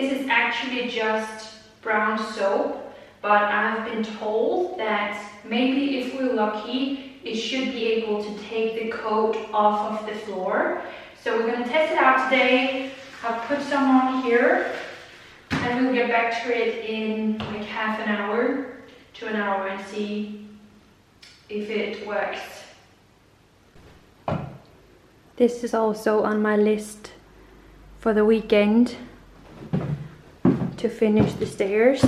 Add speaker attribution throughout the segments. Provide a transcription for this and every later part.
Speaker 1: This is actually just brown soap, but I've been told that maybe if we're lucky, it should be able to take the coat off of the floor. So we're gonna test it out today. I've put some on here and we'll get back to it in like half an hour to an hour and see if it works. This is also on my list for the weekend to finish the stairs.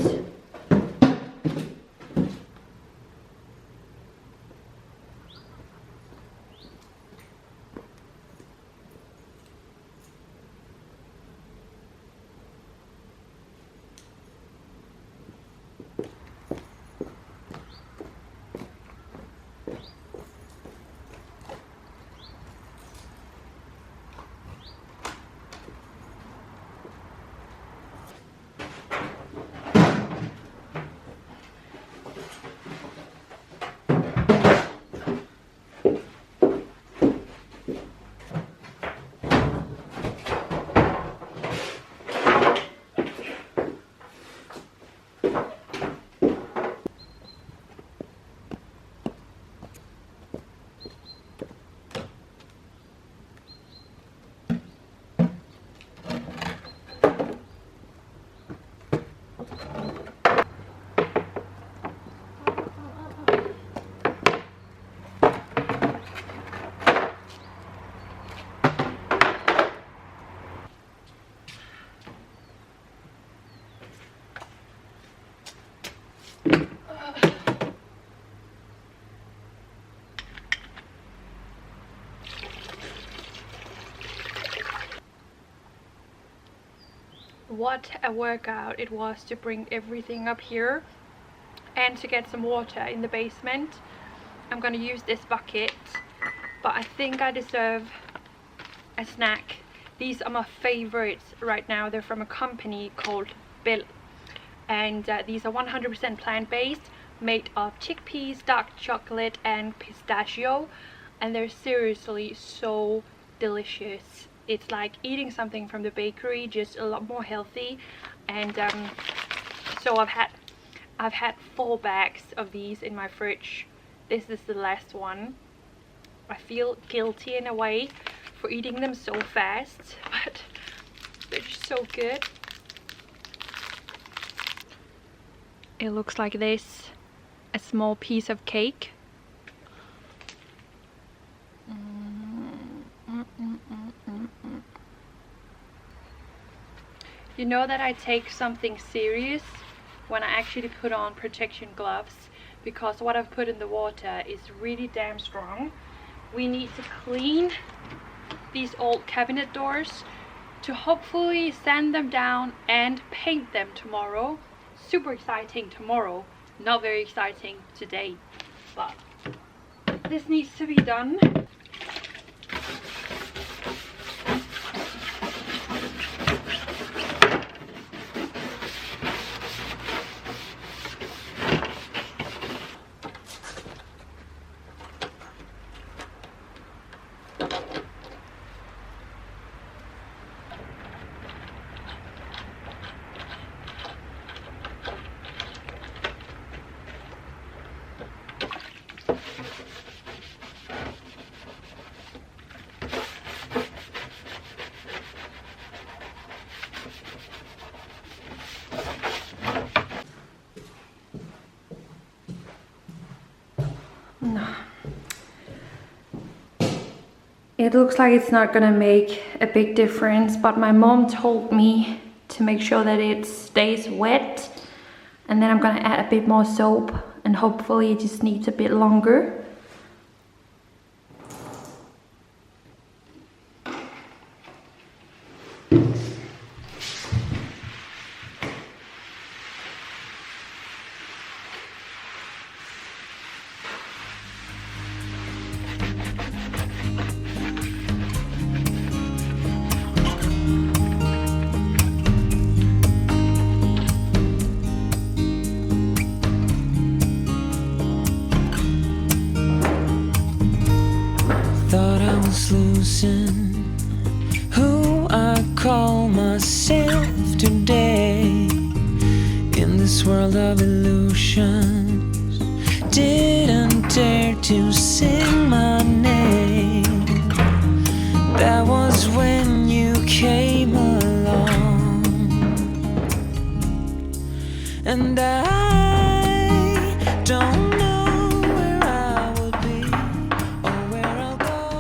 Speaker 1: What a workout it was to bring everything up here and to get some water in the basement. I'm gonna use this bucket, but I think I deserve a snack. These are my favorites right now. They're from a company called Buch, and these are 100% plant-based, made of chickpeas, dark chocolate and pistachio, and they're seriously so delicious. It's like eating something from the bakery, just a lot more healthy. And so I've had 4 bags of these in my fridge. This is the last one. I feel guilty in a way for eating them so fast, but they're just so good. It looks like this, a small piece of cake. You know that I take something serious when I actually put on protection gloves, because what I've put in the water is really damn strong. We need to clean these old cabinet doors to hopefully sand them down and paint them tomorrow. Super exciting tomorrow, not very exciting today, but this needs to be done. No. It looks like it's not gonna make a big difference, but my mom told me to make sure that it stays wet, and then I'm gonna add a bit more soap, and hopefully it just needs a bit longer.
Speaker 2: Losing who I call myself yesterday in this world of illusions. Didn't dare to sing my name. That was when you came along, and I don't know where I would be or where I'll go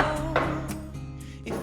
Speaker 2: if you...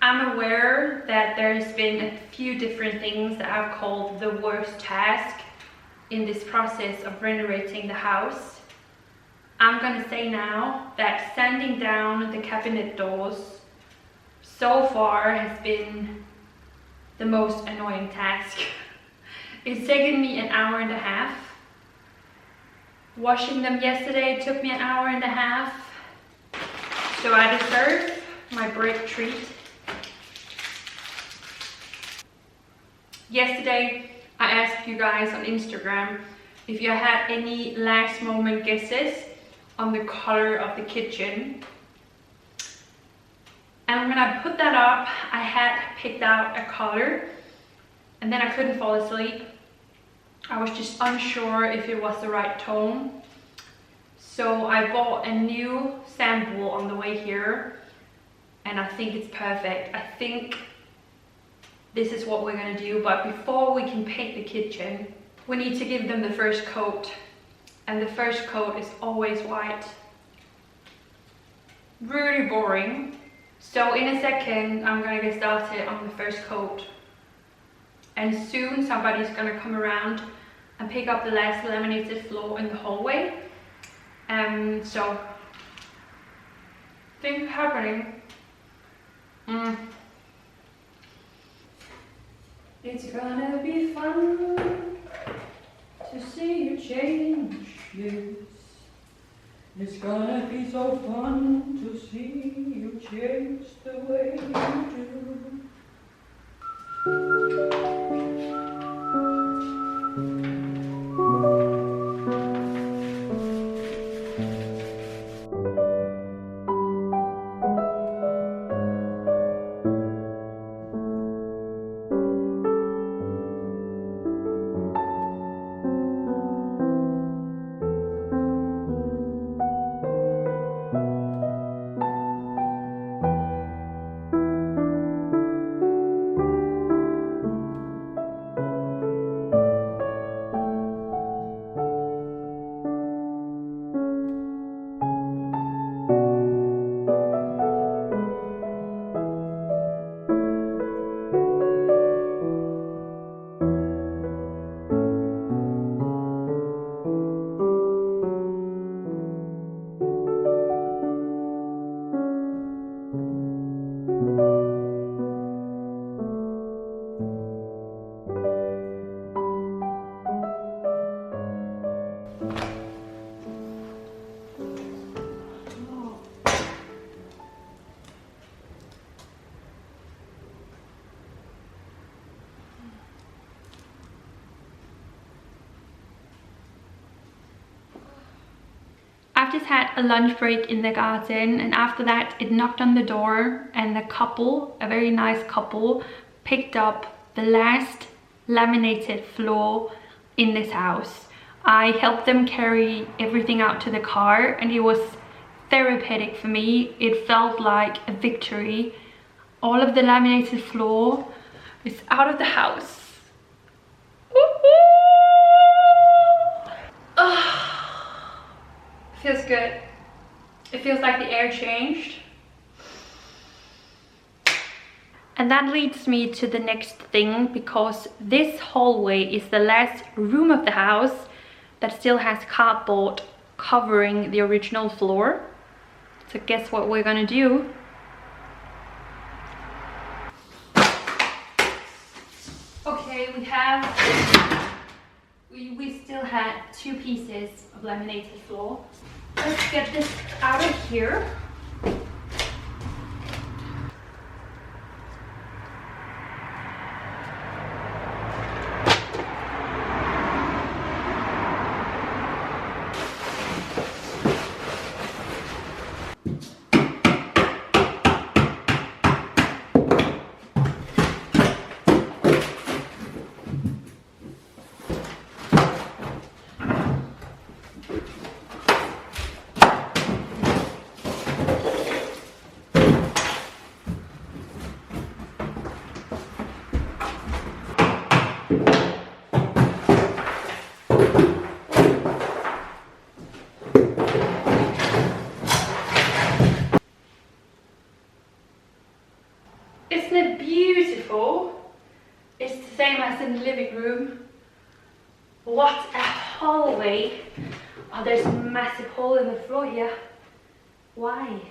Speaker 1: I'm aware that there's been a few different things that I've called the worst task in this process of renovating the house. I'm gonna say now that sanding down the cabinet doors so far has been the most annoying task. It's taken me an hour and a half. Washing them yesterday took me an hour and a half. So I deserve my break treat. Yesterday, I asked you guys on Instagram if you had any last moment guesses on the color of the kitchen. And when I put that up, I had picked out a color and then I couldn't fall asleep. I was just unsure if it was the right tone. So I bought a new sample on the way here and I think it's perfect. I think this is what we're gonna do, but before we can paint the kitchen, we need to give them the first coat. And the first coat is always white. Really boring. So in a second, I'm gonna get started on the first coat. And soon somebody's gonna come around and pick up the last laminated floor in the hallway. So, things happening. It's gonna be fun to see you change, yes. It's gonna be so fun to see you change the way you do. just had a lunch break in the garden, and after that it knocked on the door, and the couple, a very nice couple, picked up the last laminated floor in this house. I helped them carry everything out to the car, and it was therapeutic for me. It felt like a victory. All of the laminated floor is out of the house. Oh, feels good. It feels like the air changed. And that leads me to the next thing, because this hallway is the last room of the house that still has cardboard covering the original floor. So guess what we're gonna do? Okay, we still had 2 pieces of laminated floor. Let's get this out of here. Isn't it beautiful? It's the same as in the living room. What a hallway. Oh, there's a massive hole in the floor here. Why?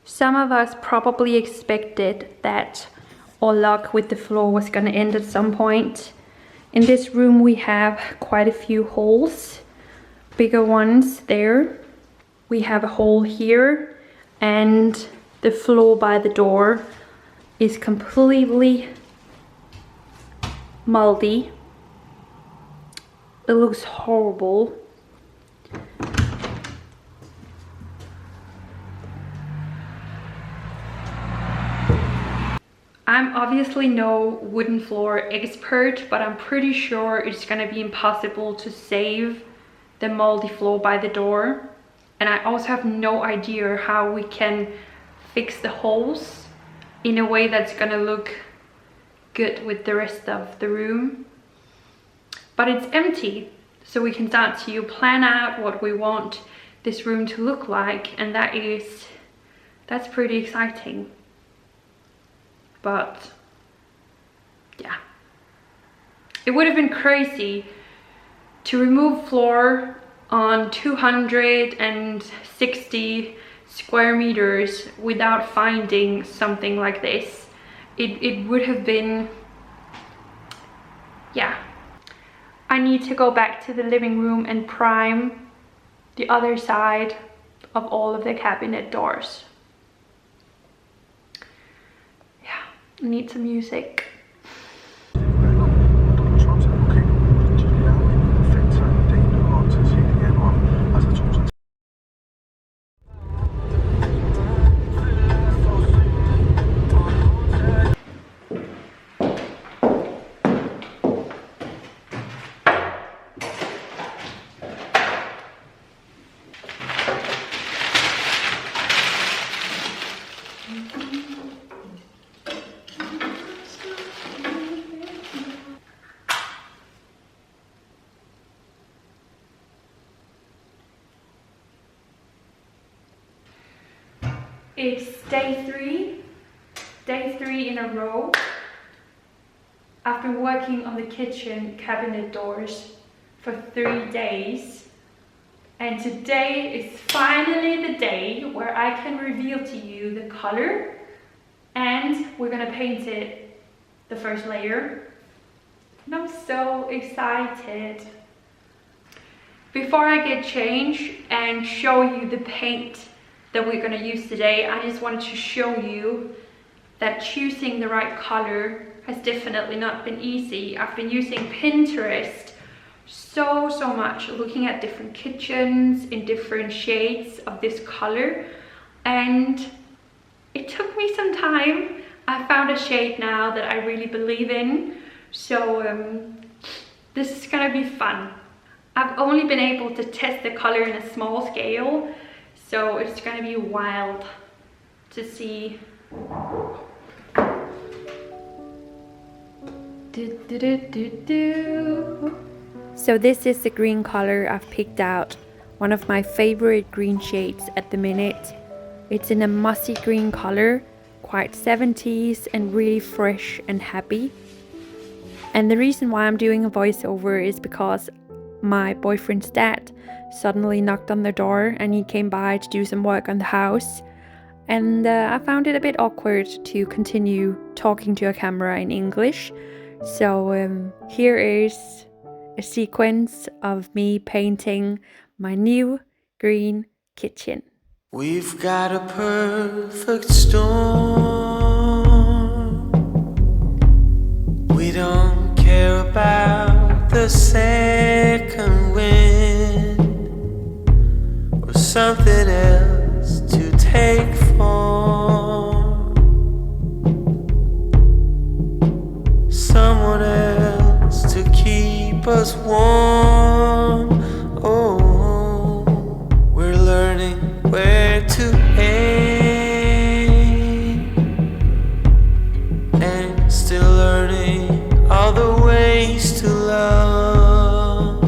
Speaker 1: Some of us probably expected that our luck with the floor was gonna end at some point. In this room we have quite a few holes, bigger ones there. We have a hole here, and the floor by the door is completely moldy. It looks horrible. I'm obviously no wooden floor expert, but I'm pretty sure it's gonna be impossible to save the moldy floor by the door. And I also have no idea how we can fix the holes in a way that's gonna look good with the rest of the room. But it's empty, so we can start to plan out what we want this room to look like, and that's pretty exciting. But yeah, it would have been crazy to remove floor on 260 square meters without finding something like this. It would have been, yeah. I need to go back to the living room and prime the other side of all of the cabinet doors. Need some music. It's day three in a row I've been working on the kitchen cabinet doors for 3 days, and today is finally the day where I can reveal to you the color, and we're gonna paint it the first layer. And I'm so excited. Before I get changed and show you the paint that we're gonna use today, I just wanted to show you that choosing the right color has definitely not been easy. I've been using Pinterest so much, looking at different kitchens in different shades of this color, and it took me some time. I found a shade now that I really believe in, so this is gonna be fun. I've only been able to test the color in a small scale, so it's gonna be wild to see. So this is the green color I've picked out, one of my favorite green shades at the minute. It's in a mossy green color, quite 70s and really fresh and happy. And the reason why I'm doing a voiceover is because my boyfriend's dad suddenly knocked on the door and he came by to do some work on the house. And I found it a bit awkward to continue talking to a camera in English. So here is a sequence of me painting my new green kitchen.
Speaker 2: We've got a perfect storm. We don't care about the second wind or something else to take form. Someone else to keep us warm. Oh, we're learning where to aim and still learning all the ways to love,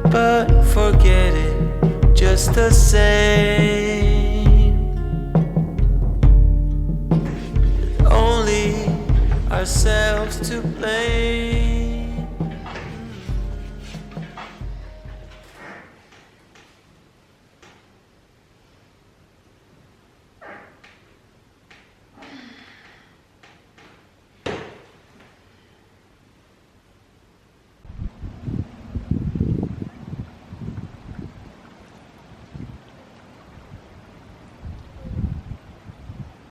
Speaker 2: but forget it just the same. Only ourselves to blame.